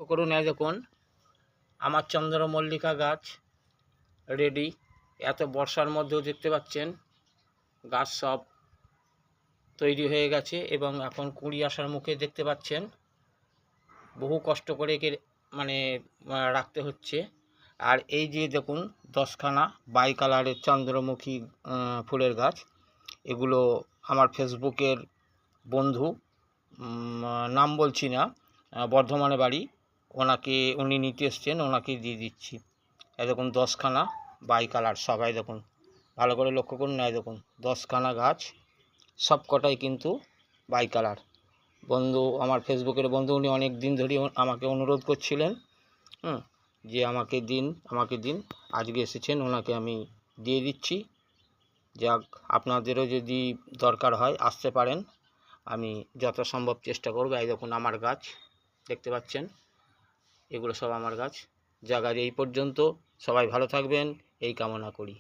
করুন, এই দেখুন আমার চন্দ্রমল্লিকা গাছ রেডি। এত বর্ষার মধ্যেও দেখতে পাচ্ছেন গাছ সব তৈরি হয়ে গেছে এবং এখন কুঁড়ি আসার মুখে দেখতে পাচ্ছেন। বহু কষ্ট করে একে রাখতে হচ্ছে। আর এই যে দেখুন 10খানা বাই কালারের চন্দ্রমুখী ফুলের গাছ। এগুলো আমার ফেসবুকের বন্ধু, নাম বলছি না, বর্ধমানে বাড়ি, উনি নিতে এসছেন, ওনাকে দিয়ে দিচ্ছি। এই দেখুন 10খানা বাই কালার সবাই দেখুন, ভালো করে লক্ষ্য করুন। এই দেখুন 10খানা গাছ, সব কটাই কিন্তু বাই কালার। বন্ধু, আমার ফেসবুকের বন্ধু, উনি অনেক দিন ধরে আমাকে অনুরোধ করছিলেন যে আমাকে দিন। আজকে এসেছেন, ওনাকে আমি দিয়ে দিচ্ছি। যাক, আপনাদেরও যদি দরকার হয় আসতে পারেন, আমি যত সম্ভব চেষ্টা করব। এই দেখুন আমার গাছ দেখতে পাচ্ছেন, এগুলো সব আমার গাছ। জায়গার এই পর্যন্ত, সবাই ভালো থাকবেন এই কামনা করি।